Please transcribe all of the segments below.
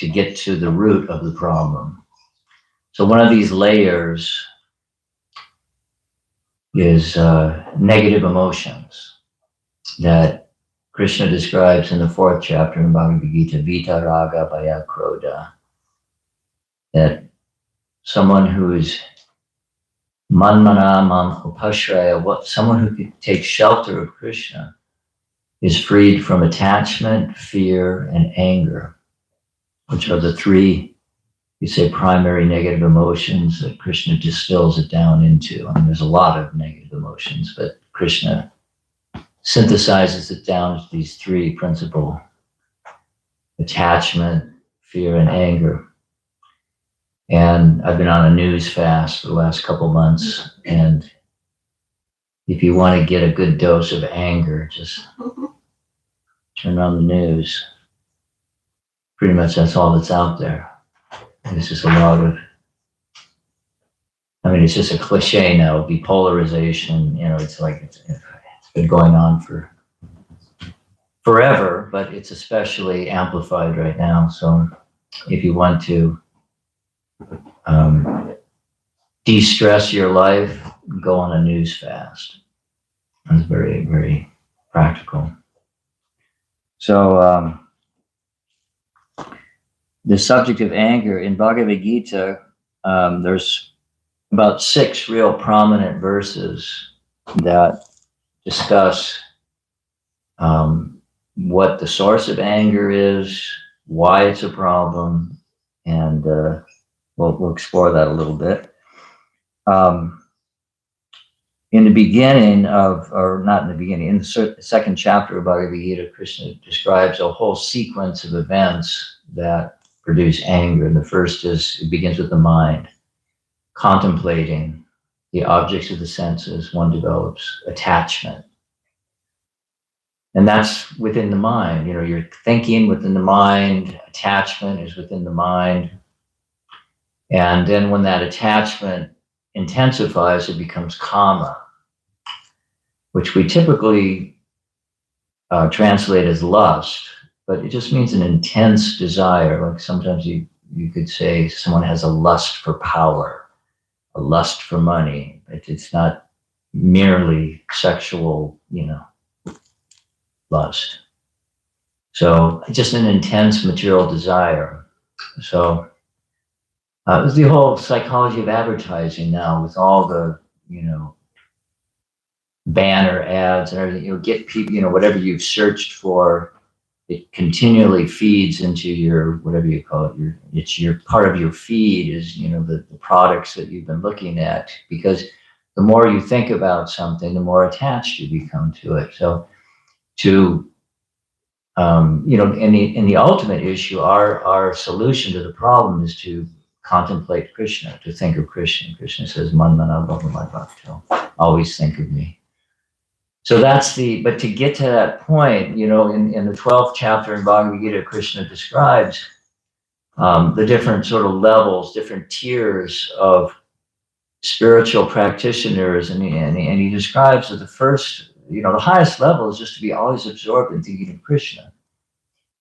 to get to the root of the problem. So one of these layers is negative emotions that Krishna describes in the 4th chapter in Bhagavad Gita, Vita Raga Bhaya Krodha, that someone who is Manmana Mam Upashraya, someone who could take shelter of Krishna, is freed from attachment, fear, and anger, which are the 3, you say, primary negative emotions that Krishna distills it down into. I mean, there's a lot of negative emotions, but Krishna synthesizes it down to these 3 principal: attachment, fear, and anger. And I've been on a news fast for the last couple months, and if you want to get a good dose of anger, just turn on the news. Pretty much that's all that's out there. There's just a lot of, I mean, it's just a cliche now, depolarization. You know, it's like it's been going on for forever, but it's especially amplified right now. So if you want to de-stress your life, go on a news fast. That's very, very practical. So the subject of anger in Bhagavad Gita, there's about 6 real prominent verses that discuss what the source of anger is, why it's a problem, and we'll explore that a little bit. In the beginning of, or not in the beginning, in the 2nd chapter of Bhagavad Gita, Krishna describes a whole sequence of events that produce anger. And the first is, it begins with the mind, contemplating the objects of the senses. One develops attachment. And that's within the mind. You know, you're thinking within the mind, attachment is within the mind. And then when that attachment intensifies, it becomes kama, which we typically translate as lust, but it just means an intense desire. Like sometimes you could say someone has a lust for power, a lust for money. It's not merely sexual, you know, lust. So just an intense material desire. So it was the whole psychology of advertising now with all the, you know, banner ads and everything. You'll get people, you know, whatever you've searched for, it continually feeds into your, whatever you call it, it's your part of your feed is, you know, the products that you've been looking at, because the more you think about something, the more attached you become to it. So to, you know, in the ultimate issue, our solution to the problem is to contemplate Krishna, to think of Krishna. Krishna says, Man mana bhava bhakto, always think of me. So that's but to get to that point, you know, in the 12th chapter in Bhagavad Gita, Krishna describes the different sort of levels, different tiers of spiritual practitioners. And he describes that the first, you know, the highest level is just to be always absorbed in thinking of Krishna.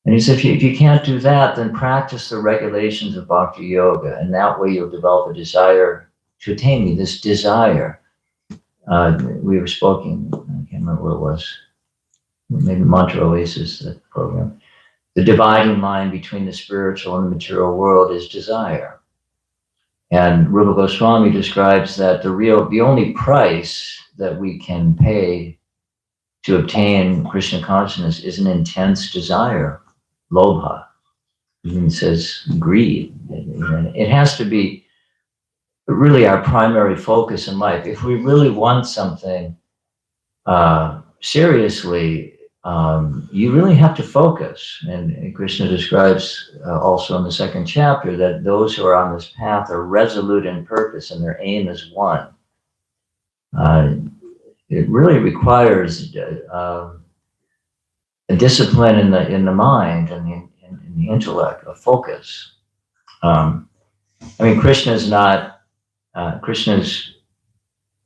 And he said, if you can't do that, then practice the regulations of Bhakti Yoga. And that way you'll develop a desire to attain me, this desire. We were speaking, I can't remember what it was, maybe Mantra Oasis, that program. The dividing line between the spiritual and the material world is desire. And Rupa Goswami describes that the only price that we can pay to obtain Krishna consciousness is an intense desire, lobha. He says greed. It has to be really our primary focus in life. If we really want something seriously, you really have to focus. And Krishna describes also in the 2nd chapter that those who are on this path are resolute in purpose and their aim is one. It really requires a discipline in the mind and in the intellect, a focus. I mean, Krishna's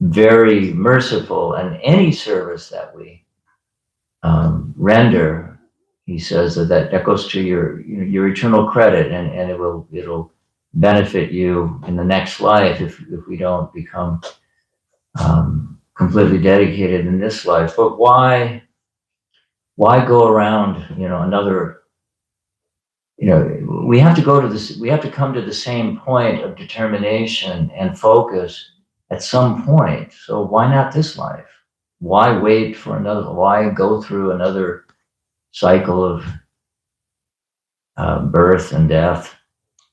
very merciful, and any service that we render he says that goes to your eternal credit, and it'll benefit you in the next life if we don't become completely dedicated in this life. But why go around, another, we have to go to this, we have to come to the same point of determination and focus at some point. So why not this life? Why wait for another? Why go through another cycle of birth and death?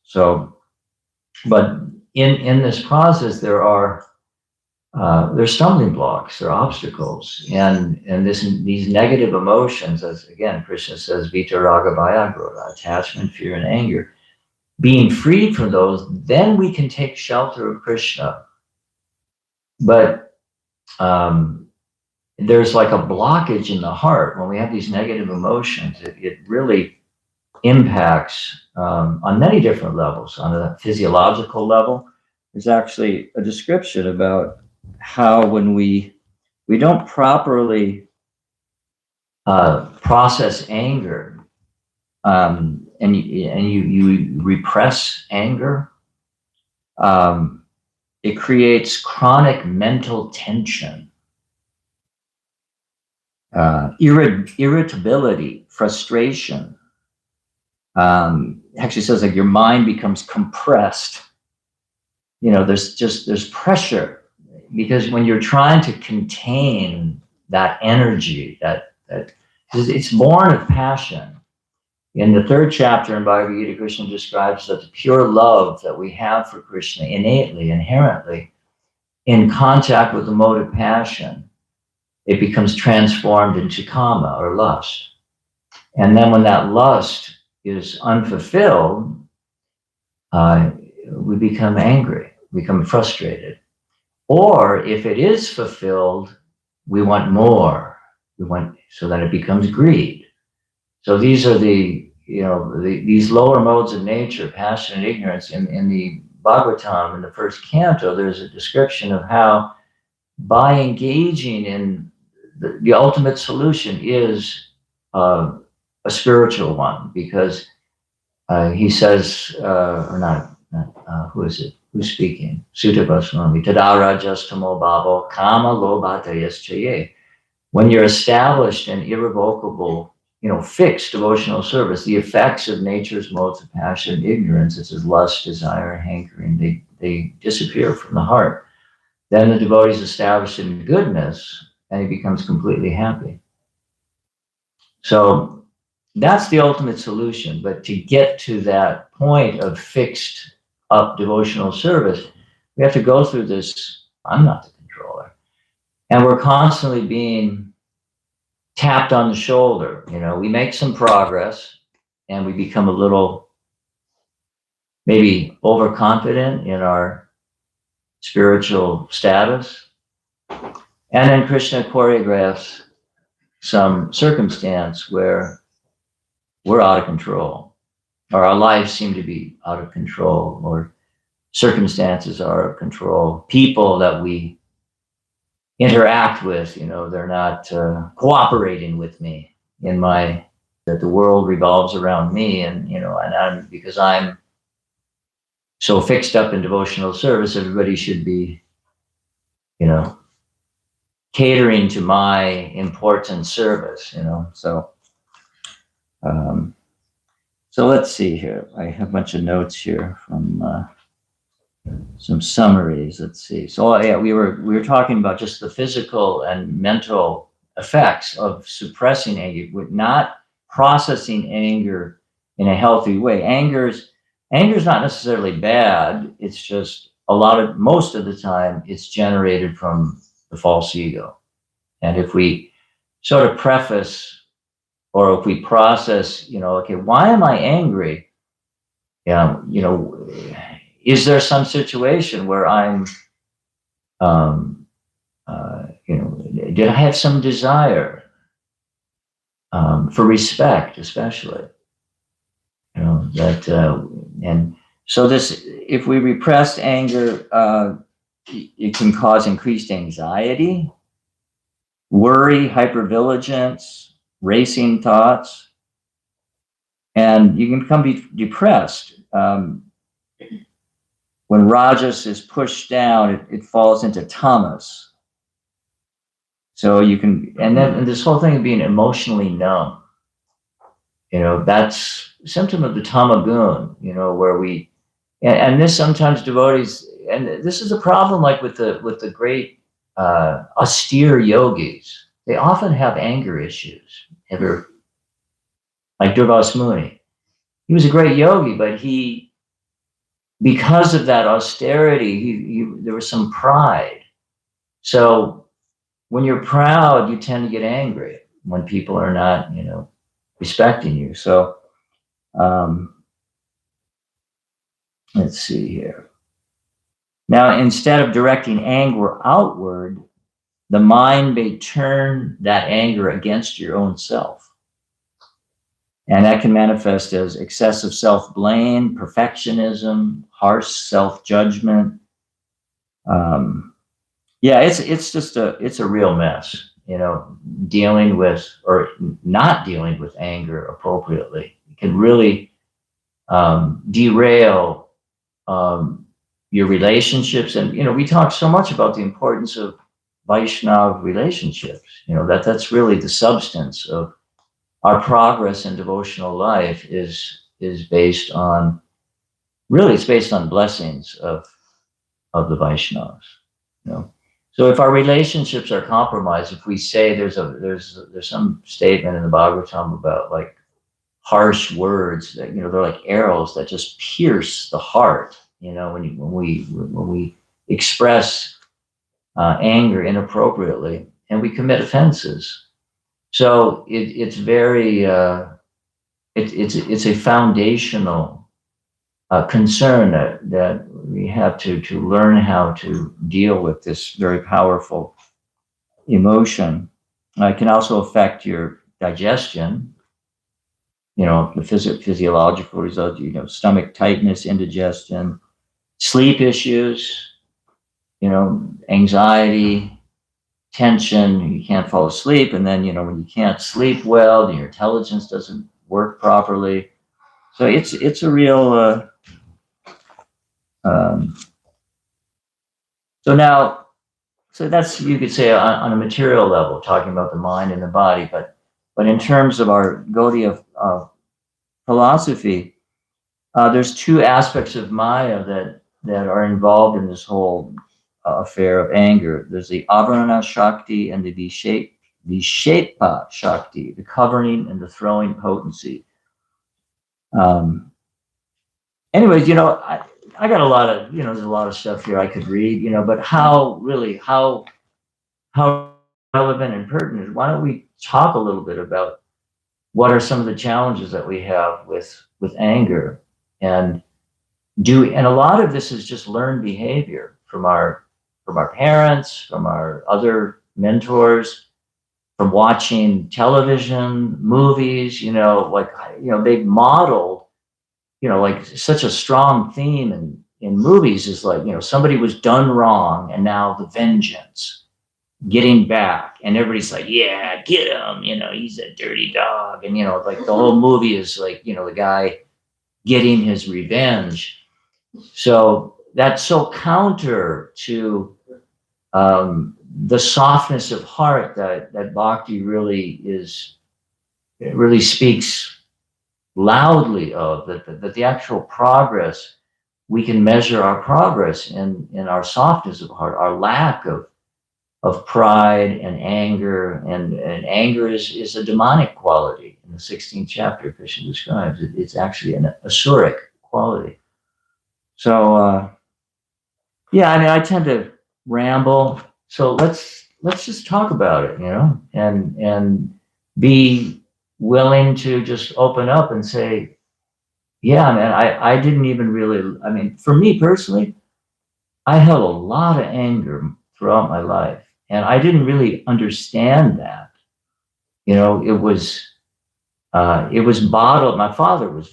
So, but in this process, there's stumbling blocks, there are obstacles, and these negative emotions, as again Krishna says, vita, raga, bhaya, krodha, attachment, fear, and anger. Being freed from those, then we can take shelter of Krishna. But there's like a blockage in the heart when we have these negative emotions. It really impacts on many different levels. On a physiological level, there's actually a description about how when we don't properly process anger, and you repress anger, it creates chronic mental tension, irritability, frustration. Actually says like your mind becomes compressed. There's pressure, because when you're trying to contain that energy, that it's born of passion. In the 3rd chapter in Bhagavad Gita, Krishna describes that the pure love that we have for Krishna innately, inherently, in contact with the mode of passion, it becomes transformed into kama, or lust. And then when that lust is unfulfilled, we become angry, become frustrated. Or if it is fulfilled, we want more. So that it becomes greed. So these are these lower modes of nature, passion and ignorance. In the Bhagavatam, in the 1st canto, there's a description of how by engaging in the ultimate solution is a spiritual one, because he says, or not, who is it? Who's speaking? Sutta Goswami. Tadara justamo bhavo kama lobhatayas chaye. When you're established in irrevocable, fixed devotional service, the effects of nature's modes of passion and ignorance, such as lust, desire, hankering, they disappear from the heart. Then the devotee is established in goodness, and he becomes completely happy. So that's the ultimate solution. But to get to that point of fixed up devotional service, we have to go through this, I'm not the controller. And we're constantly being tapped on the shoulder. We make some progress and we become a little maybe overconfident in our spiritual status. And then Krishna choreographs some circumstance where we're out of control, or our lives seem to be out of control, or circumstances are out of control. People that we interact with, they're not cooperating with me that the world revolves around me, and I'm, because I'm so fixed up in devotional service, everybody should be, catering to my important service, so let's see here. I have a bunch of notes here from some summaries. Let's see. So yeah, we were talking about just the physical and mental effects of suppressing anger, with not processing anger in a healthy way. Anger's not necessarily bad. It's just most of the time it's generated from the false ego. And if we sort of preface, or if we process, okay, why am I angry? Is there some situation where I'm, did I have some desire for respect, especially, and so if we repress anger, it can cause increased anxiety, worry, hypervigilance, racing thoughts, And you can become depressed. When rajas is pushed down, it falls into tamas. So you can, and this whole thing of being emotionally numb, that's a symptom of the tamagun, where and this sometimes devotees, and this is a problem like with the great austere yogis. They often have anger issues. Ever, like Durvas Muni. He was a great yogi, but because of that austerity, there was some pride. So when you're proud, you tend to get angry when people are not, respecting you. So let's see here. Now, instead of directing anger outward, the mind may turn that anger against your own self. And that can manifest as excessive self-blame, perfectionism, harsh self-judgment. It's a real mess, dealing with or not dealing with anger appropriately. It can really derail your relationships. And, we talk so much about the importance of Vaishnava relationships, that's really the substance of our progress in devotional life is based on, really it's based on blessings of the Vaishnavas, So if our relationships are compromised, if we say there's some statement in the Bhagavatam about like harsh words that, they're like arrows that just pierce the heart, when we express anger inappropriately and we commit offenses. So it's very, it's a foundational concern that we have to learn how to deal with this very powerful emotion. It can also affect your digestion, the physiological results, stomach tightness, indigestion, sleep issues, anxiety, tension, you can't fall asleep. And then, when you can't sleep well, then your intelligence doesn't work properly. So it's a real, so that's, you could say on a material level, talking about the mind and the body, but in terms of our Gaudiya philosophy, there's two aspects of Maya that are involved in this whole affair of anger. There's the Avarana Shakti and the Vishepa Shakti, the covering and the throwing potency. Anyways, I got a lot of, there's a lot of stuff here I could read, but how relevant and pertinent, why don't we talk a little bit about what are some of the challenges that we have with anger, and a lot of this is just learned behavior from our parents, from our other mentors, from watching television, movies, they've modeled, like such a strong theme in movies is like, somebody was done wrong and now the vengeance, getting back, and everybody's like, yeah, get him, he's a dirty dog. And, like the whole movie is like, the guy getting his revenge. So that's so counter to the softness of heart that bhakti really speaks loudly of, that the actual progress, we can measure our progress in our softness of heart, our lack of pride and anger, and anger is a demonic quality. In the 16th chapter, Krishna describes it. It's actually an asuric quality. So, I tend to ramble. So let's just talk about it, and be willing to just open up and say, yeah, man, I didn't even really, for me personally, I held a lot of anger throughout my life, and I didn't really understand that. It was bottled. My father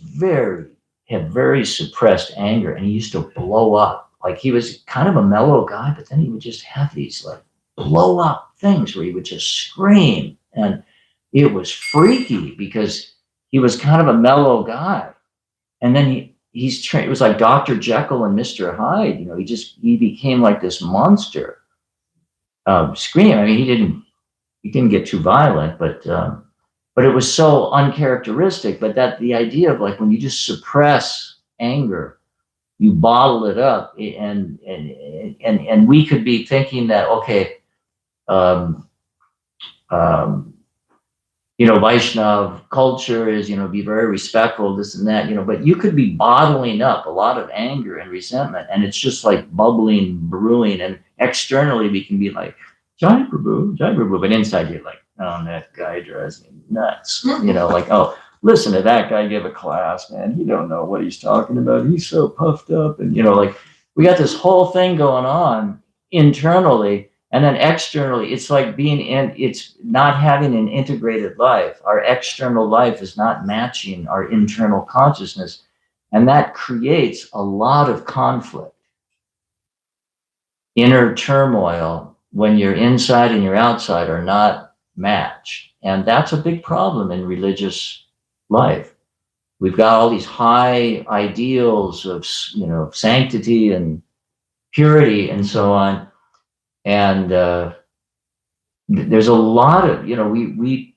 had very suppressed anger, and he used to blow up. Like, he was kind of a mellow guy, but then he would just have these like blow up things where he would just scream, and it was freaky because he was kind of a mellow guy. And then it was like Dr. Jekyll and Mr. Hyde, you know, he became like this monster, scream. I mean, he didn't get too violent, but it was so uncharacteristic. But that the idea of like when you just suppress anger, you bottle it up, and we could be thinking that, okay, um, um, you know, Vaishnav culture is, you know, be very respectful, this and that, you know, but you could be bottling up a lot of anger and resentment, and it's just like bubbling, brewing, and externally we can be like, Jai Prabhu, but inside you're like, oh, that guy drives me nuts, you know, like, oh, listen to that guy give a class, man, he don't know what he's talking about, he's so puffed up, and, you know, like, we got this whole thing going on internally. And then externally, it's like it's not having an integrated life. Our external life is not matching our internal consciousness. And that creates a lot of conflict, inner turmoil when your inside and your outside are not matched. And that's a big problem in religious life. We've got all these high ideals of, you know, sanctity and purity and so on. And there's a lot of, you know, we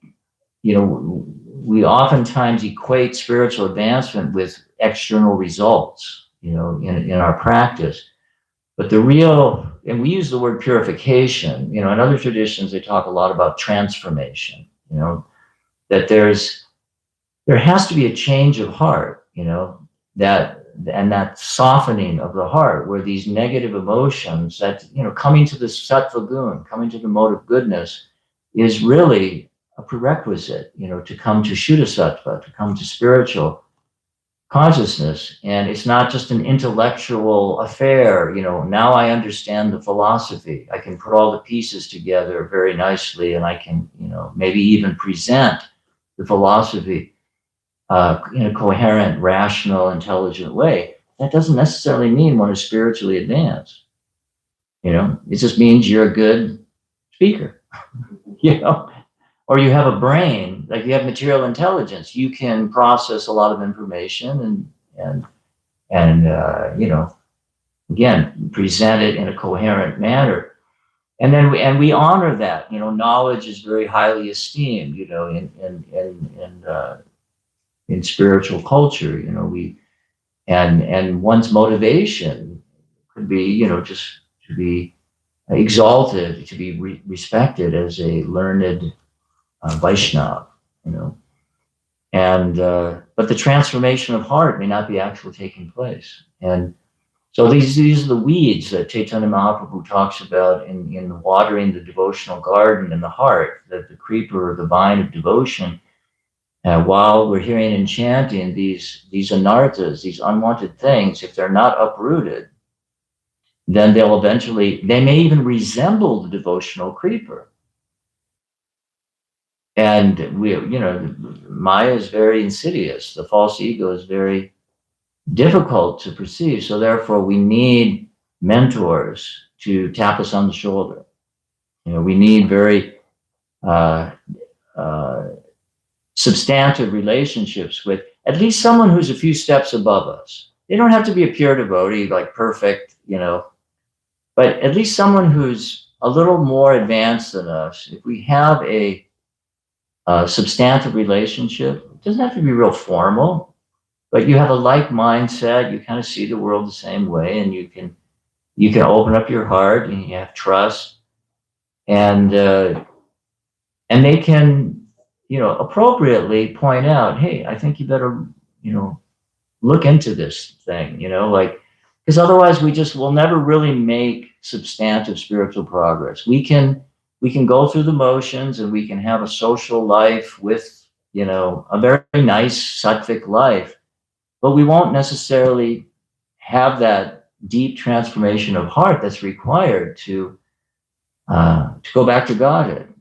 oftentimes equate spiritual advancement with external results, you know, in our practice. But the real, and we use the word purification, you know, in other traditions, they talk a lot about transformation, you know, that there has to be a change of heart, you know, that softening of the heart, where these negative emotions that, you know, coming to the sattva gun, coming to the mode of goodness is really a prerequisite, you know, to come to Shuddha Sattva, to come to spiritual consciousness. And it's not just an intellectual affair, you know, now I understand the philosophy. I can put all the pieces together very nicely, and I can, you know, maybe even present the philosophy in a coherent, rational, intelligent way. That doesn't necessarily mean one is spiritually advanced. You know, it just means you're a good speaker, you know, or you have a brain, like you have material intelligence. You can process a lot of information and you know, again, present it in a coherent manner. And then we honor that. You know, knowledge is very highly esteemed. You know, in spiritual culture, you know, and one's motivation could be, you know, just to be exalted, to be respected as a learned Vaishnava, you know, and but the transformation of heart may not be actually taking place. And so these are the weeds that Chaitanya Mahaprabhu talks about in watering the devotional garden in the heart, that the creeper or the vine of devotion. While we're hearing and chanting these anarthas, these unwanted things, if they're not uprooted, then they may even resemble the devotional creeper. And you know, Maya is very insidious. The false ego is very difficult to perceive. So therefore, we need mentors to tap us on the shoulder. You know, we need very substantive relationships with at least someone who's a few steps above us. They don't have to be a pure devotee, like perfect, you know, but at least someone who's a little more advanced than us. If we have a substantive relationship, it doesn't have to be real formal, but you have a like mindset, you kind of see the world the same way, and you can open up your heart, and you have trust, and they can, you know, appropriately point out, hey, I think you better, you know, look into this thing, you know, like, because otherwise we'll never really make substantive spiritual progress. We can go through the motions, and we can have a social life with, you know, a very nice sattvic life, but we won't necessarily have that deep transformation of heart that's required to go back to Godhead,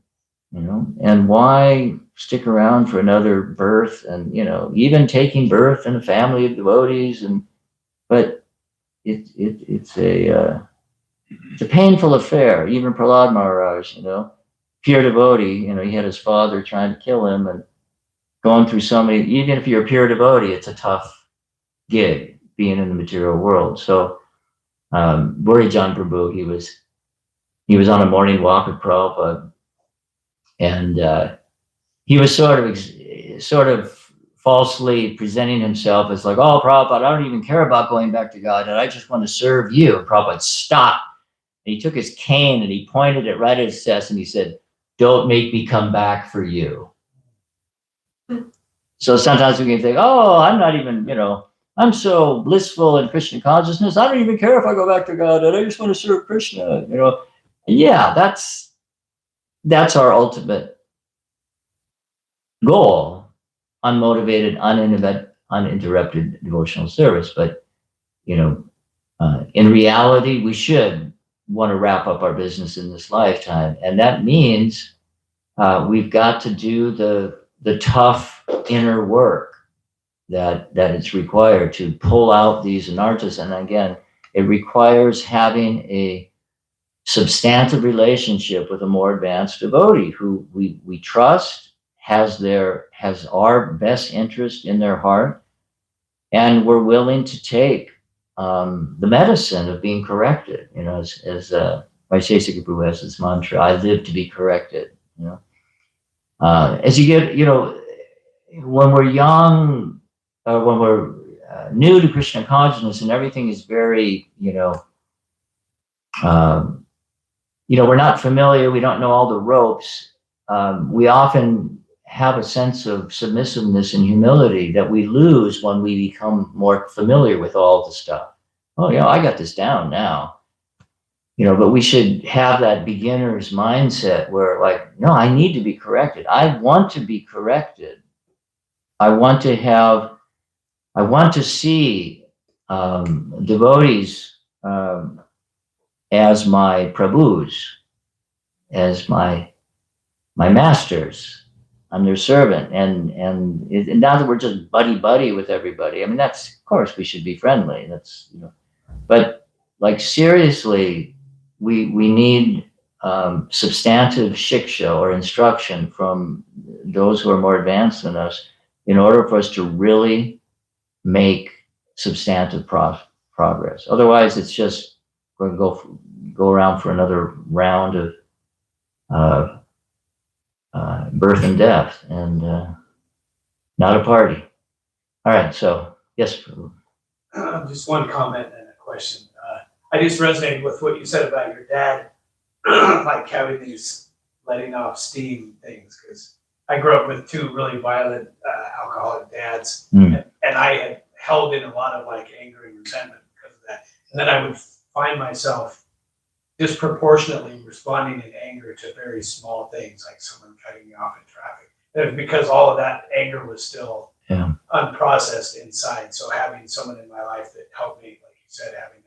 you know. And why stick around for another birth, and, you know, even taking birth in a family of devotees, but it's a painful affair. Even Prahlad Maharaj, you know, pure devotee, you know, he had his father trying to kill him, and going through so many, even if you're a pure devotee, it's a tough gig being in the material world. So Burijan Prabhu, he was on a morning walk with Prabhupada, and he was sort of falsely presenting himself as like, oh, Prabhupada, I don't even care about going back to God, and I just want to serve you. And Prabhupada stopped, and he took his cane and he pointed it right at his chest, and he said, don't make me come back for you. So sometimes we can think, oh, I'm not even, I'm so blissful in Krishna consciousness, I don't even care if I go back to God, and I just want to serve Krishna, Yeah, that's our ultimate goal, unmotivated, uninterrupted devotional service. But, in reality, we should want to wrap up our business in this lifetime. And that means we've got to do the tough inner work that it's required to pull out these anarthas. And again, it requires having a substantive relationship with a more advanced devotee who we trust, has our best interest in their heart, and we're willing to take the medicine of being corrected. As Vaishesika Prabhu has this mantra, I live to be corrected. As you get, when we're young, when we're new to Krishna consciousness, and everything is very, we're not familiar, we don't know all the ropes. We often have a sense of submissiveness and humility that we lose when we become more familiar with all the stuff. Oh, I got this down now. But we should have that beginner's mindset where, like, no, I need to be corrected. I want to be corrected. I want to see devotees as my Prabhus, as my masters. I'm their servant, and not that we're just buddy with everybody. I mean, of course we should be friendly. But like seriously, we need substantive shiksha or instruction from those who are more advanced than us in order for us to really make substantive progress. Otherwise, it's just going to go around for another round of birth and death, and not a party. All right, so yes. Just one comment and a question. I just resonated with what you said about your dad, like having these letting off steam things, because I grew up with two really violent alcoholic dads, and I had held in a lot of like anger and resentment because of that. And then I would find myself disproportionately responding in anger to very small things, like someone cutting me off in traffic. And it was because all of that anger was still unprocessed inside. So having someone in my life that helped me, like you said, having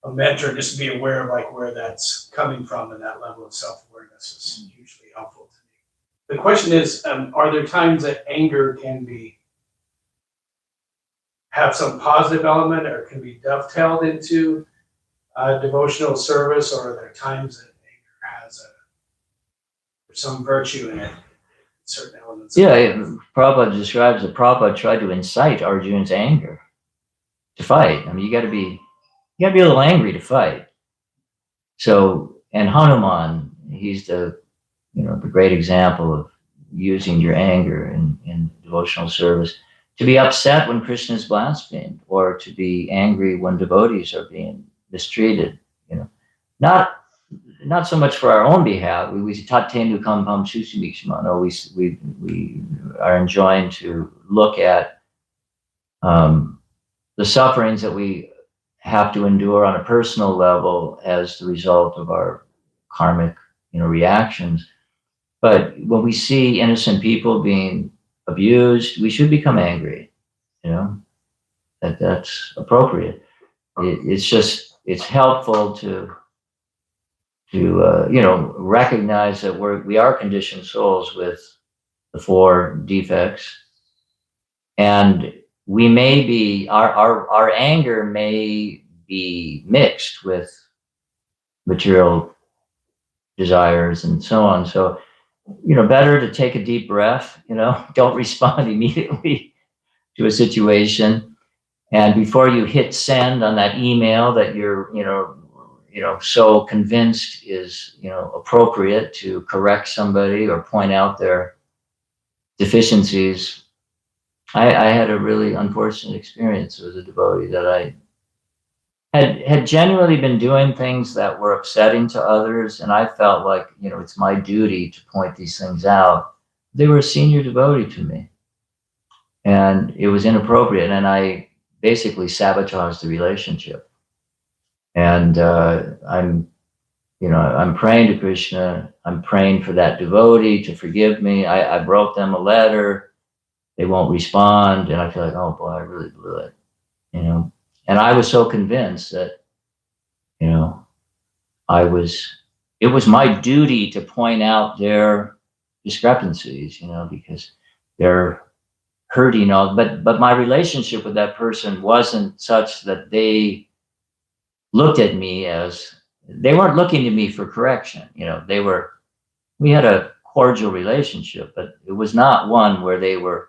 a mentor, just to be aware of like where that's coming from, and that level of self-awareness is hugely helpful to me. The question is, are there times that anger can have some positive element, or can be dovetailed into devotional service, or are there times that anger has some virtue in it, certain elements? Prabhupada describes that Prabhupada tried to incite Arjuna's anger to fight. I mean, you got to be a little angry to fight. So, and Hanuman, he's the great example of using your anger in devotional service to be upset when Krishna is blasphemed, or to be angry when devotees are being mistreated. Not so much for our own behalf. We tatenu kampam susimikshmano. We are enjoined to look at the sufferings that we have to endure on a personal level as the result of our karmic reactions. But when we see innocent people being abused, we should become angry. That's appropriate. It's helpful to recognize that we are conditioned souls with the four defects, and we may be our anger may be mixed with material desires and so on. So better to take a deep breath, don't respond immediately to a situation. And before you hit send on that email that you're, so convinced is, appropriate to correct somebody or point out their deficiencies. I had a really unfortunate experience with a devotee that I had genuinely been doing things that were upsetting to others, and I felt like, it's my duty to point these things out. They were a senior devotee to me, and it was inappropriate, and I basically sabotaged the relationship. And I'm praying to Krishna. I'm praying for that devotee to forgive me. I wrote them a letter. They won't respond, and I feel like, oh boy, I really blew it, And I was so convinced that, it was my duty to point out their discrepancies, because they're hurting all. But my relationship with that person wasn't such that they looked at me as, they weren't looking to me for correction. We had a cordial relationship, but it was not one where they were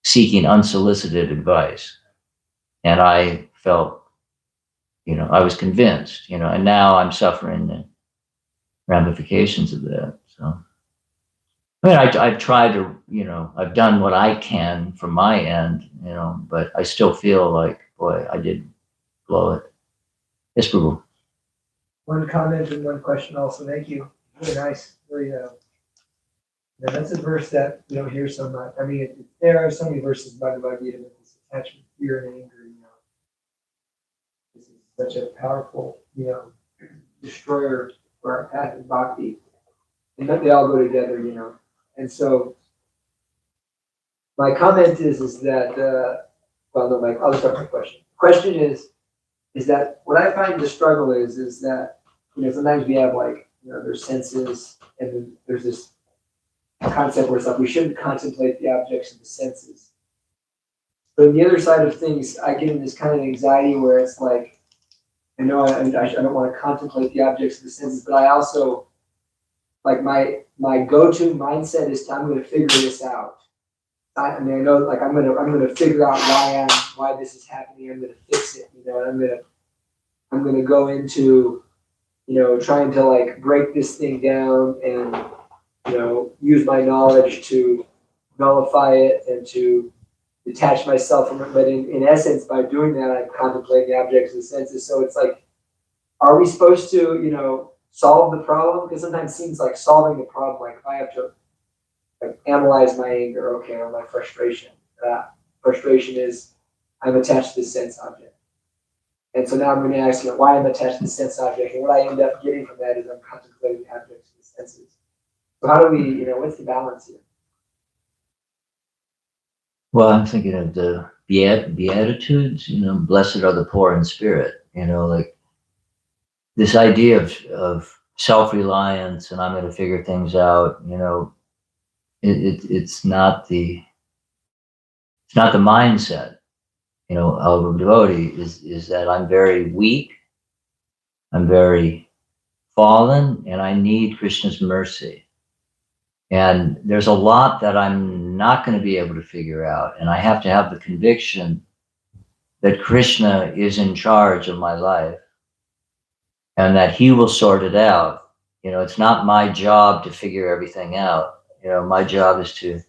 seeking unsolicited advice. And I felt, I was convinced, and now I'm suffering the ramifications of that. So, I've tried to, I've done what I can from my end, but I still feel like, boy, I did blow it. Yes, Prabhu. One comment and one question also. Thank you. Really nice. Really, that's a verse that we don't hear so much. I mean, there are so many verses in Bhagavad Gita with this attachment, fear, and anger. This is such a powerful, destroyer for our path of bhakti, and that they all go together, And so, my comment is that I'll start my question. The question is that what I find the struggle is that sometimes we have there's senses, and then there's this concept where it's like we shouldn't contemplate the objects of the senses. But on the other side of things, I get in this kind of anxiety where it's like, I know I don't want to contemplate the objects of the senses, but I also, my go-to mindset is I'm going to figure this out. I know I'm going to figure out why this is happening. I'm going to fix it, and I'm going to go into, trying to break this thing down and, use my knowledge to nullify it and to detach myself from it. But in essence, by doing that, I'm contemplating the objects of the senses. So it's like, are we supposed to, solve the problem? Because sometimes it seems like solving the problem, if I have to analyze my anger, or my frustration. Frustration is I'm attached to the sense object. And so now I'm going to ask why I'm attached to the sense object. And what I end up getting from that is I'm contemplating the objects of the senses. So how do we, what's the balance here? Well, I'm thinking of the Beatitudes, blessed are the poor in spirit, this idea of self-reliance, and I'm going to figure things out, it's not the mindset, of a devotee is that I'm very weak, I'm very fallen, and I need Krishna's mercy. And there's a lot that I'm not going to be able to figure out. And I have to have the conviction that Krishna is in charge of my life and that he will sort it out. It's not my job to figure everything out. My job is to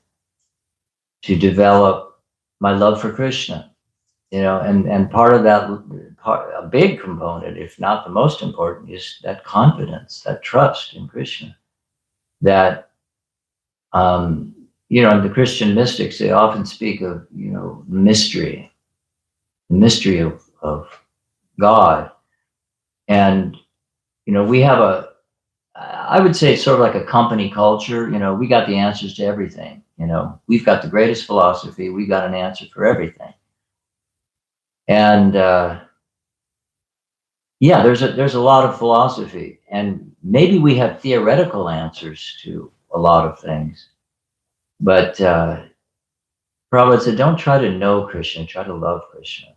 develop my love for Krishna, and part of that, a big component, if not the most important, is that confidence, that trust in Krishna. That, the Christian mystics, they often speak of, the mystery of God. And, we have I would say it's sort of like a company culture. We got the answers to everything. We've got the greatest philosophy. We got an answer for everything. And there's a lot of philosophy, and maybe we have theoretical answers to a lot of things. But Prabhupada said, don't try to know Krishna, try to love Krishna.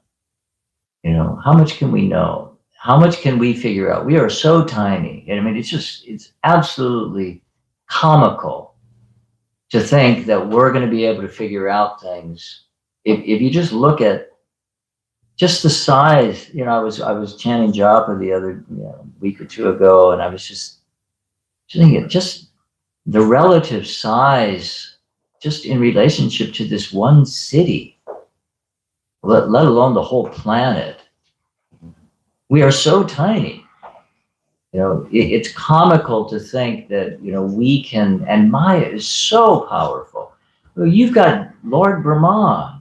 How much can we know? How much can we figure out? We are so tiny. I mean, it's absolutely comical to think that we're going to be able to figure out things. If you just look at just the size, I was chanting japa the other week or two ago, and I was just thinking, just the relative size, just in relationship to this one city, let alone the whole planet. We are so tiny. It's comical to think that, we can, and Maya is so powerful. You've got Lord Brahma,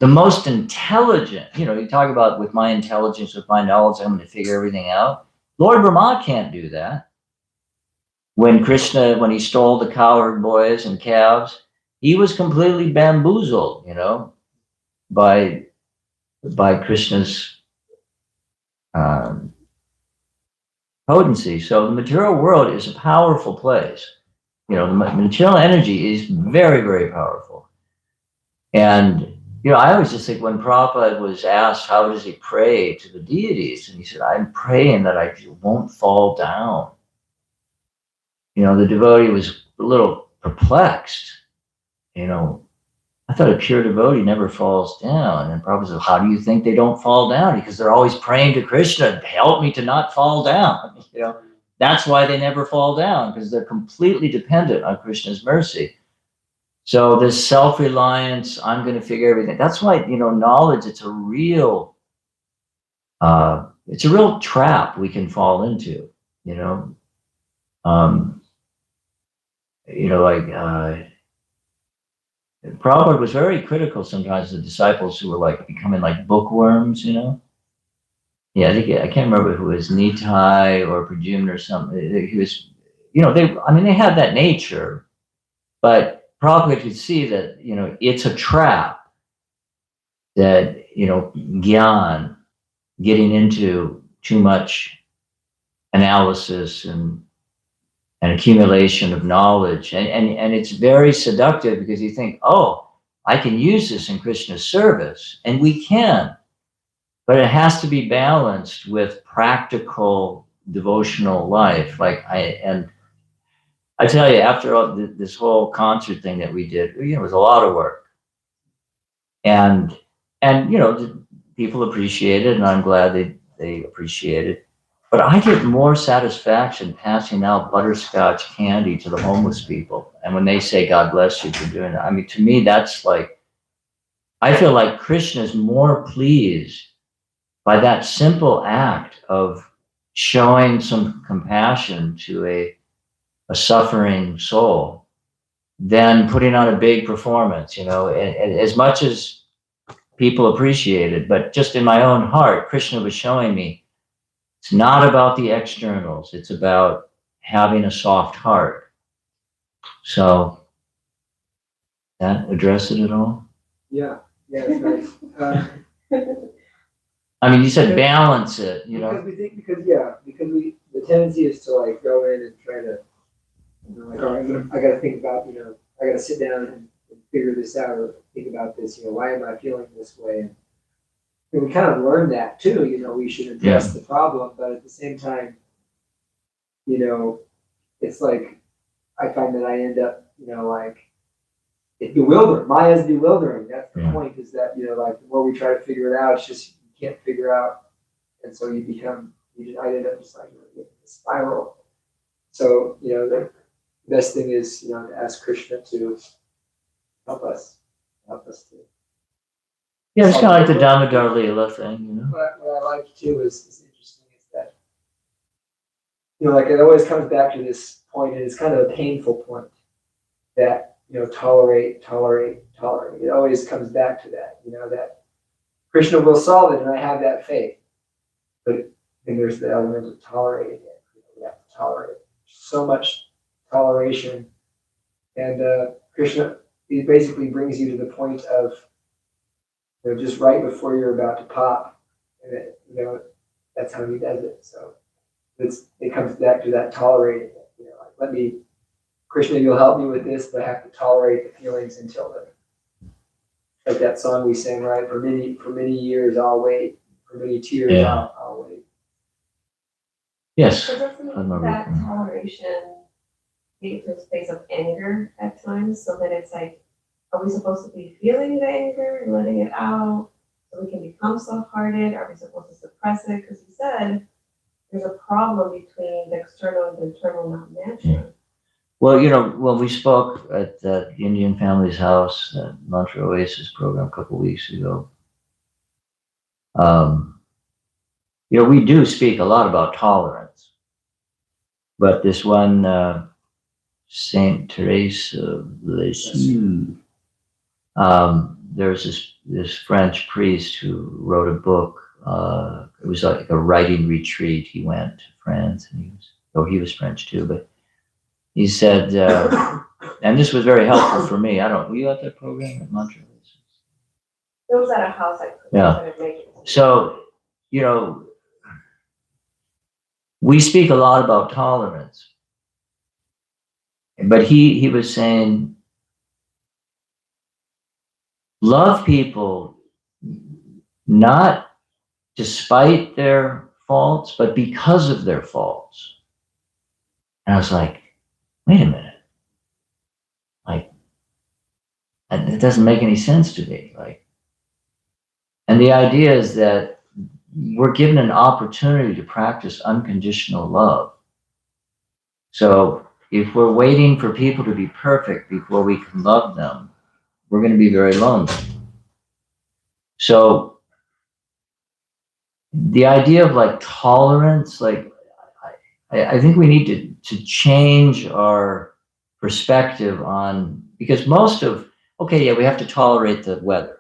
the most intelligent, you talk about with my intelligence, with my knowledge, I'm going to figure everything out. Lord Brahma can't do that. When he stole the cowherd boys and calves, he was completely bamboozled, by Krishna's potency. So the material world is a powerful place. The material energy is very, very powerful. And, I always just think when Prabhupada was asked, how does he pray to the deities? And he said, I'm praying that I won't fall down. The devotee was a little perplexed. I thought a pure devotee never falls down. And Prabhupada said, how do you think they don't fall down? Because they're always praying to Krishna, help me to not fall down. That's why they never fall down, because they're completely dependent on Krishna's mercy. So this self-reliance, I'm going to figure everything. That's why, knowledge, it's a real trap we can fall into, Prabhupada was very critical sometimes of the disciples who were becoming like bookworms, Yeah, I can't remember who was Nitai or Pradyumna or something. He was, they had that nature, but Prabhupada could see that, it's a trap that, gyan, getting into too much analysis and accumulation of knowledge. And it's very seductive because you think, oh, I can use this in Krishna's service. And we can, but it has to be balanced with practical devotional life. I tell you, after this whole concert thing that we did, it was a lot of work. And people appreciate it, and I'm glad they appreciate it. But I get more satisfaction passing out butterscotch candy to the homeless people. And when they say, God bless you for doing that, to me, that's I feel like Krishna is more pleased by that simple act of showing some compassion to a suffering soul than putting on a big performance, and as much as people appreciate it, but just in my own heart, Krishna was showing me, it's not about the externals. It's about having a soft heart. So, that address it at all? Yeah, that's nice. You said balance it, Because the tendency is to go in and try to, all right, I got to think about, I got to sit down and figure this out or think about this. Why am I feeling this way? And we kind of learned that too. We should address the problem, but at the same time, it's I find that I end up, it's bewildering. Maya's bewildering. That's the point. Is that the more we try to figure it out, it's just you can't figure out, and so I end up just in a spiral. So the best thing is to ask Krishna to help us to. Yeah, it's kind of like the Damodar Leela thing, What I like too is interesting is that it always comes back to this point, and it's kind of a painful point that tolerate. It always comes back to that, that Krishna will solve it, and I have that faith. But then there's the element of tolerating it. We have to tolerate it. So much toleration, and Krishna, it basically brings you to the point of just right before you're about to pop, and that's how he does it. So it comes back to that tolerating it. Krishna, you'll help me with this, but I have to tolerate the feelings until then. Like that song we sang, right? For many years I'll wait. For many tears I'll wait. Yes. But doesn't that toleration get to a space of anger at times, so that it's like, are we supposed to be feeling the anger and letting it out so we can become soft-hearted? Are we supposed to suppress it? Because you said there's a problem between the external and the internal not matching. Well, when we spoke at that Indian family's house, that Mantri Oasis program a couple weeks ago, we do speak a lot about tolerance. But this one, Saint Therese of Lisieux, there's this French priest who wrote a book. It was like a writing retreat. He went to France, and he was French too, but he said, and this was very helpful for me. Were you at that program at Montreal? It was at a house I couldn't make it. So, we speak a lot about tolerance, but he was saying, love people not despite their faults, but because of their faults. And I was like, wait a minute. It doesn't make any sense to me. And the idea is that we're given an opportunity to practice unconditional love. So if we're waiting for people to be perfect before we can love them, we're going to be very lonely. So the idea of tolerance, I think we need to change our perspective on, because we have to tolerate the weather.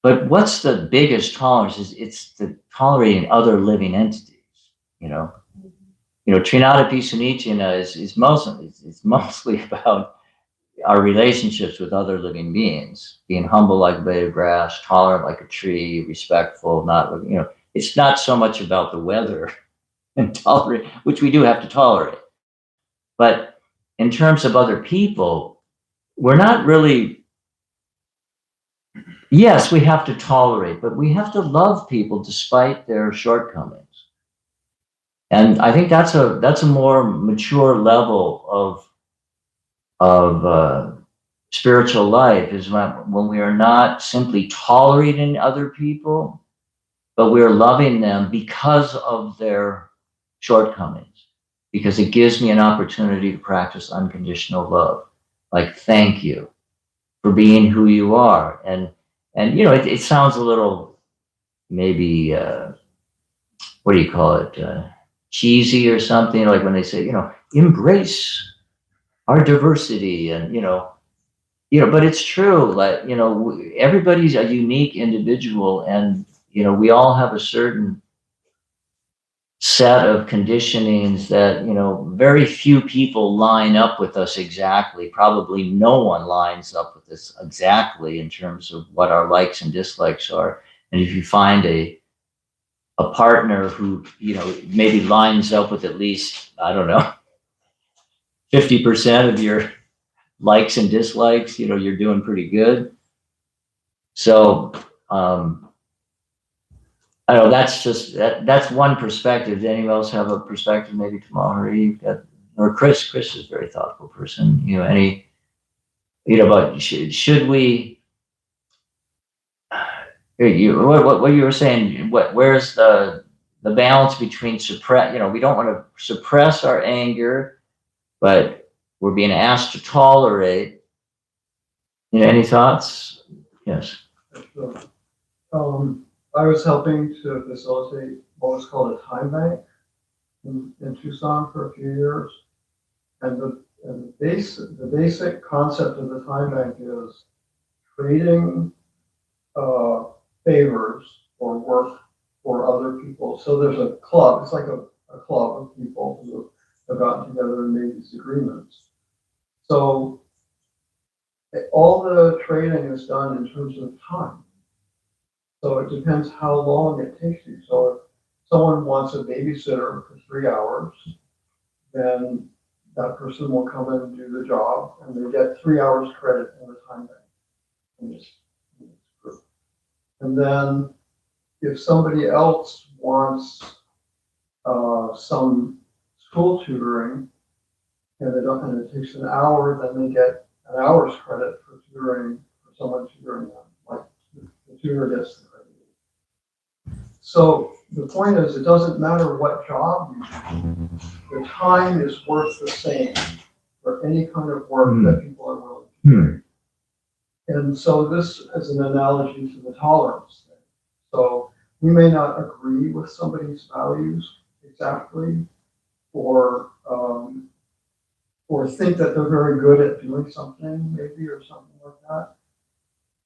But what's the biggest tolerance? It's the tolerating other living entities, Trinata Pisunichina is mostly about our relationships with other living beings, being humble like a blade of grass, tolerant like a tree, respectful, it's not so much about the weather and tolerate, which we do have to tolerate. But in terms of other people, we're not really, yes, we have to tolerate, but we have to love people despite their shortcomings. And I think that's a more mature level of spiritual life, is when we are not simply tolerating other people, but we're loving them because of their shortcomings, because it gives me an opportunity to practice unconditional love. Thank you for being who you are. And it sounds a little, maybe, what do you call it? Cheesy or something, like when they say, embrace our diversity, and but it's true. Everybody's a unique individual, and we all have a certain set of conditionings that very few people line up with us exactly. Probably no one lines up with us exactly in terms of what our likes and dislikes are. And if you find a partner who maybe lines up with at least, I don't know, 50% of your likes and dislikes, you're doing pretty good. So I don't know, that's one perspective. Does anyone else have a perspective? Maybe Tamahari, or Chris is a very thoughtful person. But should we, what you were saying, where's the balance between we don't want to suppress our anger, but we're being asked to tolerate. Any thoughts? Yes. Sure. I was helping to facilitate what was called a time bank in Tucson for a few years. And the basic concept of the time bank is trading favors or work for other people. So there's a club, it's like a club of people who have gotten together and made these agreements. So all the trading is done in terms of time. So it depends how long it takes you. So if someone wants a babysitter for 3 hours, then that person will come in and do the job, and they get 3 hours credit in the time bank in this group. And then if somebody else wants some school tutoring, and and it takes an hour, then they get an hour's credit for tutoring, for someone tutoring them, like the tutor gets the credit. So the point is, it doesn't matter what job you do, the time is worth the same for any kind of work that people are willing to do. And so this is an analogy to the tolerance thing. So we may not agree with somebody's values exactly, or think that they're very good at doing something, maybe, or something like that.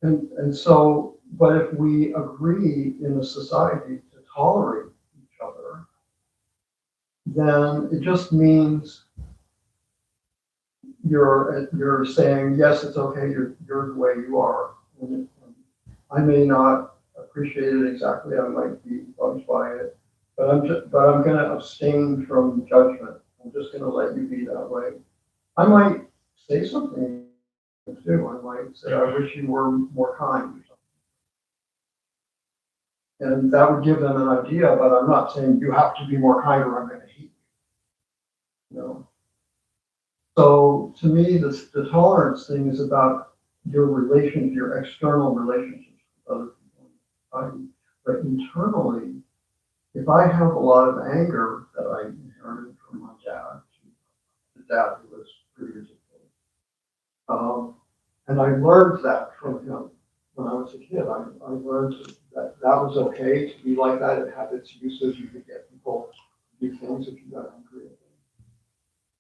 And so, but if we agree in a society to tolerate each other, then it just means you're saying, yes, it's okay, you're the way you are. And I may not appreciate it exactly, I might be bugged by it, but I'm going to abstain from judgment. I'm just going to let you be that way. I might say something too. I might say, I wish you were more kind or something. And that would give them an idea, but I'm not saying you have to be more kind or I'm going to hate you. No. So to me, the tolerance thing is about your relations, your external relationships with other people. But internally, if I have a lot of anger that I inherited from my dad, the dad who was pretty ridiculous, and I learned that from him when I was a kid. I learned that was okay to be like that. It had its uses. You could get people to do things if you got angry at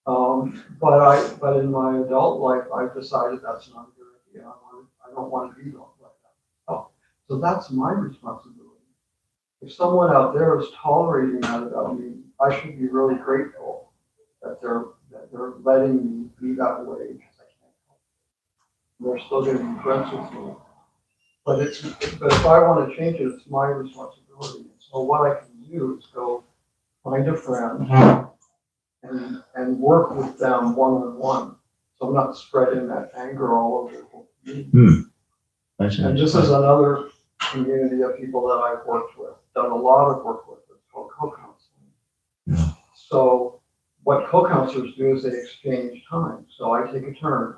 them. But in my adult life, I've decided that's not a good idea. I don't want to be like that. Oh, so that's my responsibility. If someone out there is tolerating that about me, I should be really grateful that they're letting me be that way because I can't help it. They're still going to be friends with me. But if I want to change it, it's my responsibility. So what I can do is go find a friend and work with them one-on-one. So I'm not spreading that anger all over the whole community. And this is another community of people that I've worked with, done a lot of work with. It's called co-counseling. So what co-counselors do is they exchange time. So I take a turn.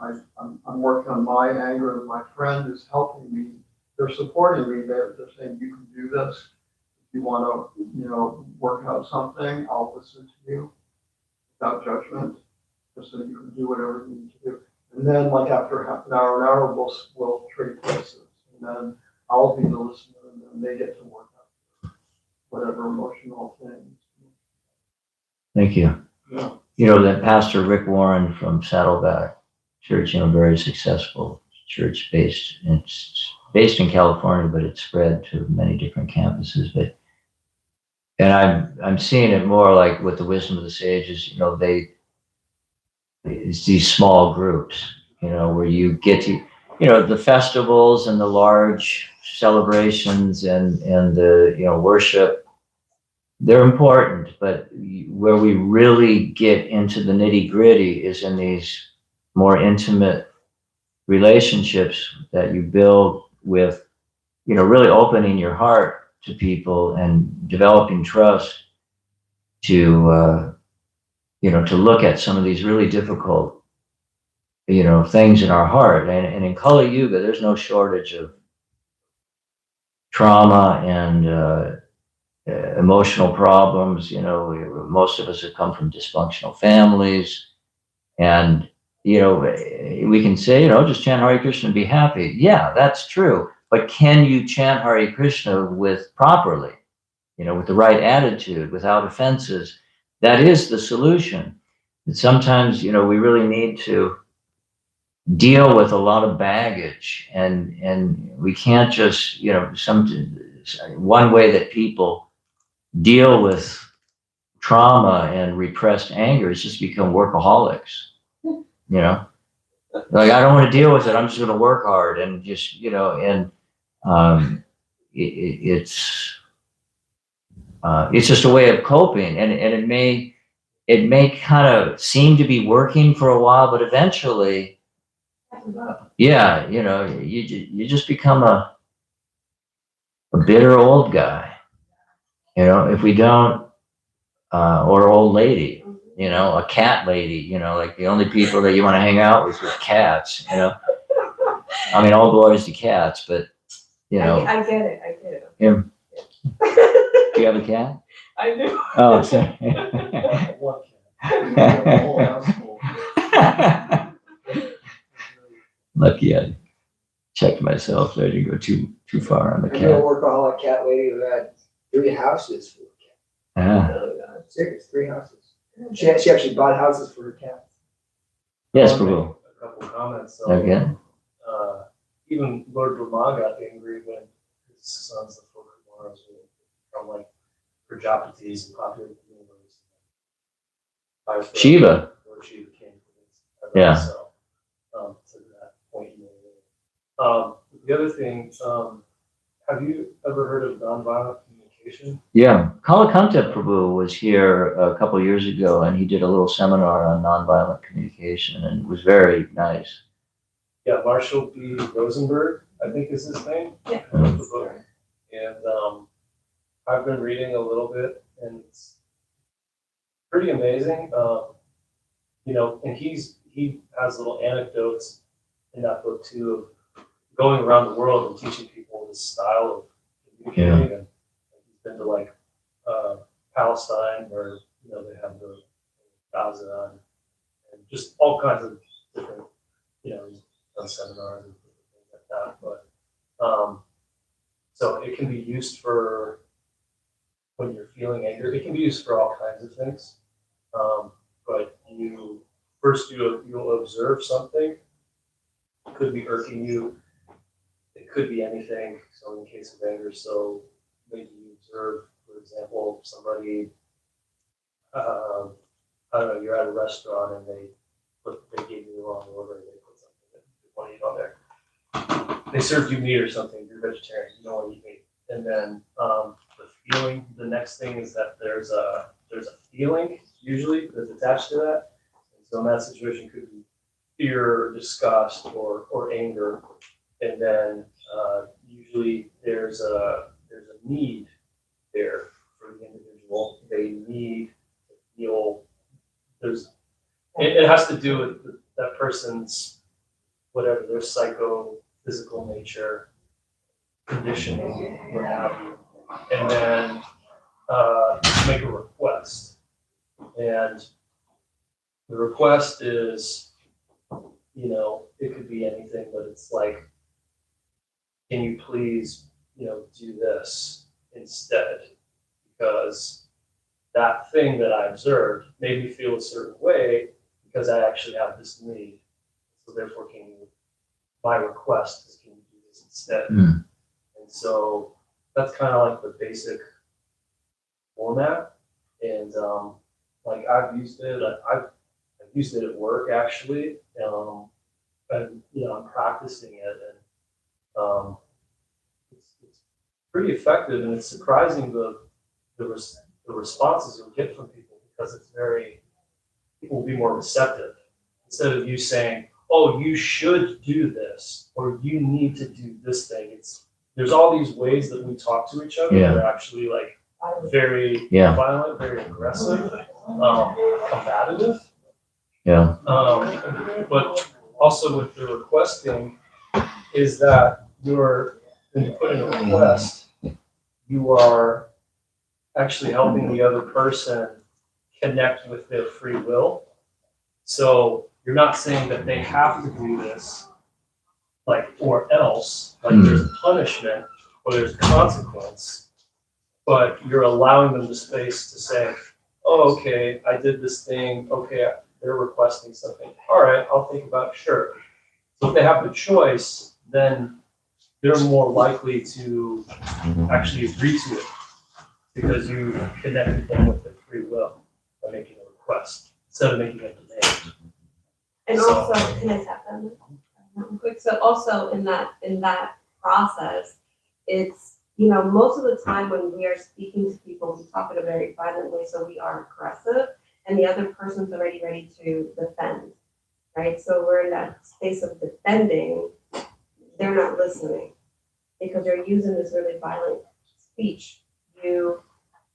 I'm working on my anger, and my friend is helping me. They're supporting me. They're saying, you can do this. If you want to, work out something, I'll listen to you without judgment, just so you can do whatever you need to do. And then, like after half an hour, we'll trade places, and then I'll be the listener, and then they get to work out whatever emotional things. Thank you. Yeah. That Pastor Rick Warren from Saddleback Church, very successful church it's based in California, but it's spread to many different campuses. And I'm seeing it more like with the wisdom of the sages, it's these small groups, where you get to, the festivals and the large celebrations and the, worship, they're important, but where we really get into the nitty gritty is in these more intimate relationships that you build with, really opening your heart to people and developing trust to, to look at some of these really difficult, things in our heart. And in Kali Yuga, there's no shortage of trauma and emotional problems. Most of us have come from dysfunctional families, and we can say, just chant Hare Krishna and be happy. Yeah, that's true. But can you chant Hare Krishna properly, with the right attitude, without offenses? That is the solution. And sometimes, we really need to deal with a lot of baggage, and we can't just, one way that people deal with trauma and repressed anger is just become workaholics. Like, I don't want to deal with it. I'm just going to work hard and just, it's just a way of coping, and it may kind of seem to be working for a while, but eventually, you just become a bitter old guy, if we don't, or old lady, you know, a cat lady, you know, like the only people that you want to hang out with cats, you know. I mean, all glories to cats, but you know. I get it, I get it. Yeah. Do you have a cat? I do. Oh, sorry. One cat. The whole household. Lucky I checked myself so I didn't go too far on the I knew a cat. workaholic cat lady who had 3 houses for her cat. Ah, Serious, 3 houses. She actually bought houses for her cats. yes, I'll make Prabhu. A couple comments. So, Okay. even Lord Brahma got angry when his sons, the 4 Kumaras, were from like Prajapatis and populated the universe. Shiva. Lord Shiva came from this. Yeah. So, to that point you made. The other thing, have you ever heard of nonviolent communication? Yeah. Kalakanta Prabhu was here a couple years ago and he did a little seminar on nonviolent communication and it was very nice. Yeah, Marshall B. Rosenberg, I think is his name. Yeah. Wrote the book. And I've been reading a little bit, and it's pretty amazing. You know, and he has little anecdotes in that book too of going around the world and teaching people this style of communicating. And he's been to like Palestine, where you know they have the Gaza and just all kinds of different, you know, he's done seminars and things like that. But so it can be used for when you're feeling anger. It can be used for all kinds of things. But you'll observe something. It could be irking you. It could be anything. So in case of anger, so maybe you observe, for example, somebody. I don't know. You're at a restaurant and they gave you the wrong order. They put something that you want to eat on there. They served you meat or something. You're vegetarian. You don't want to eat meat. And then the feeling. The next thing is that there's a feeling usually that's attached to that. And so in that situation, could be fear, disgust, or anger. And then usually there's a need there for the individual. They need to feel. It has to do with that person's whatever their psycho-physical nature, conditioning, what have you, and then make a request. And the request is, you know, it could be anything, but it's like, can you please, you know, do this instead? Because that thing that I observed made me feel a certain way because I actually have this need. So therefore, my request is, can you do this instead? Mm. And so that's kind of like the basic format. And like I've used it. I've used it at work actually. And you know, I'm practicing it, and it's pretty effective. And it's surprising the responses you'll get from people, because people will be more receptive instead of you saying, oh, you should do this, or you need to do this thing. There's all these ways that we talk to each other that are actually like very violent, very aggressive, combative. Yeah. But also with the requesting is that when you put in a request, you are actually helping the other person connect with their free will. So you're not saying that they have to do this, like, or else, like there's a punishment or there's a consequence, but you're allowing them the space to say, oh, okay, I did this thing, okay, they're requesting something. All right, I'll think about it, sure. So if they have the choice, then they're more likely to actually agree to it because you connected them with their free will by making a request instead of making a demand. And also, can I tap on that real quick? So also in that process, it's, you know, most of the time when we are speaking to people, we talk in a very violent way, so we are aggressive, and the other person's already ready to defend, right? So we're in that space of defending, they're not listening because they're using this really violent speech. You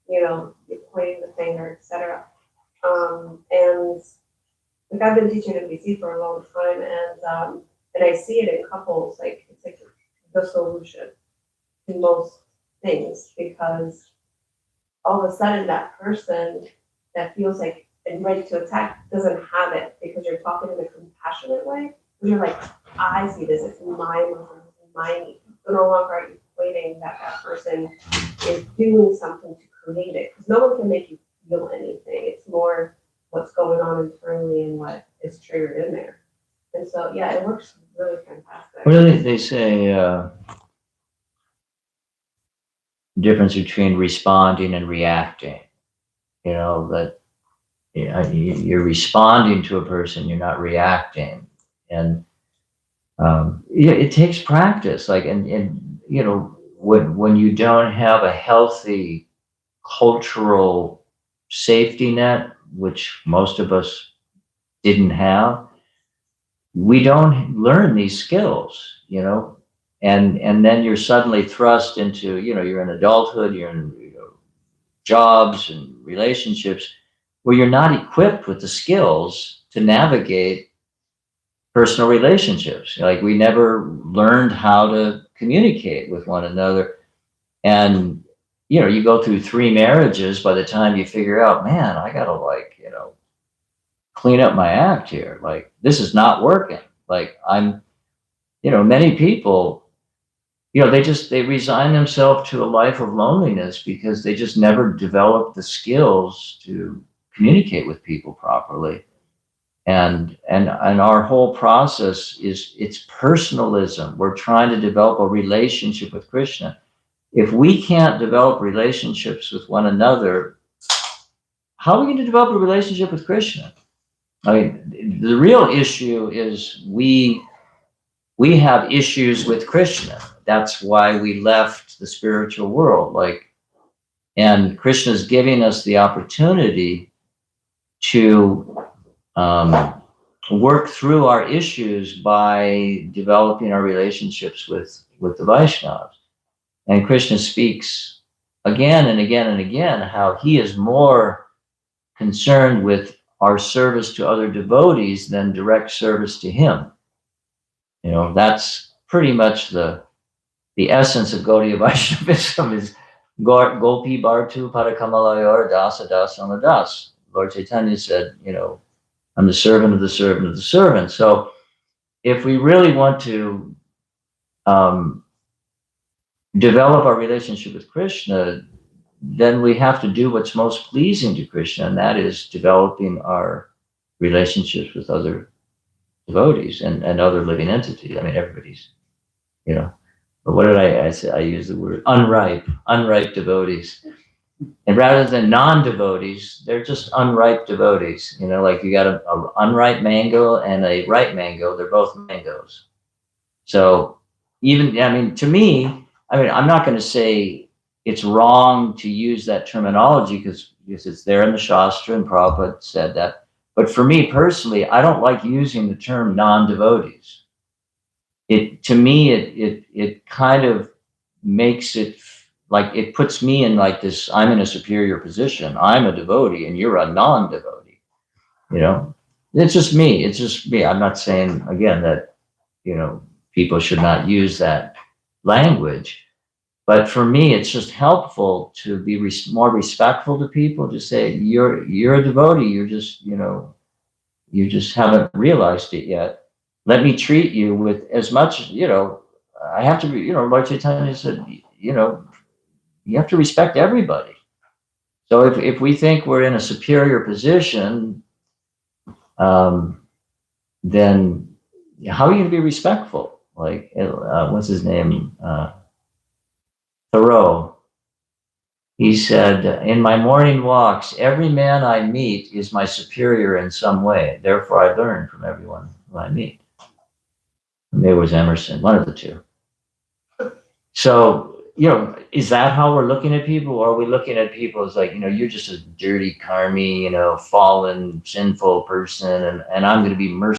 know, you're pointing the finger, etc. And like I've been teaching in BC for a long time, and I see it in couples, like it's like the solution to most things, because all of a sudden that person that feels like and ready to attack doesn't have it, because you're talking in a compassionate way. You're like, I see this, it's my emotion, it's my need. So no longer are you equating that that person is doing something to create it, because no one can make you feel anything. It's more what's going on internally and what is triggered in there. And so, yeah, it works really fantastic. What do they say? Difference between responding and reacting. You know that you're responding to a person, you're not reacting, and it takes practice. Like, and you know, when you don't have a healthy cultural safety net, which most of us didn't have, we don't learn these skills, you know, and then you're suddenly thrust into, you know, you're in adulthood, you're in jobs and relationships where you're not equipped with the skills to navigate personal relationships. Like, we never learned how to communicate with one another. And, you know, you go through 3 marriages by the time you figure out, man, I gotta, like, you know, clean up my act here. Like, this is not working. Like, you know, many people, you know, they resign themselves to a life of loneliness because they just never developed the skills to communicate with people properly. And our whole process it's personalism. We're trying to develop a relationship with Krishna. If we can't develop relationships with one another, how are we going to develop a relationship with Krishna? I mean, the real issue is we have issues with Krishna. That's why we left the spiritual world. Like, and Krishna's giving us the opportunity to work through our issues by developing our relationships with the Vaishnavas. And Krishna speaks again and again and again how he is more concerned with our service to other devotees than direct service to him. You know, that's pretty much the essence of Gaudiya Vaishnavism is Gopi Bhartu Parakamalayar Dasa Dasana Das. Lord Chaitanya said, you know, I'm the servant of the servant of the servant. So if we really want to develop our relationship with Krishna, then we have to do what's most pleasing to Krishna, and that is developing our relationships with other devotees and other living entities. I mean, everybody's, you know, but what did I say? I used the word unripe devotees. And rather than non-devotees, they're just unripe devotees. You know, like you got a unripe mango and a ripe mango, they're both mangoes. So even, I mean, to me, I mean, I'm not going to say it's wrong to use that terminology because it's there in the Shastra and Prabhupada said that. But for me personally, I don't like using the term non-devotees. To me, it kind of makes it like, it puts me in like this, I'm in a superior position. I'm a devotee and you're a non-devotee. You know, it's just me. I'm not saying again that, you know, people should not use that language. But for me, it's just helpful to be more respectful to people, to say, you're a devotee. You're just, you know, you just haven't realized it yet. Let me treat you with as much, you know, I have to be, you know, Lord Chaitanya said, you know, you have to respect everybody. So if we think we're in a superior position, then how are you going to be respectful? Like, what's his name? Thoreau. He said, in my morning walks, every man I meet is my superior in some way. Therefore, I learn from everyone who I meet. Maybe it was Emerson, one of the two. So, you know, is that how we're looking at people? Or are we looking at people as like, you know, you're just a dirty, karmi, you know, fallen, sinful person, and I'm going to be merciful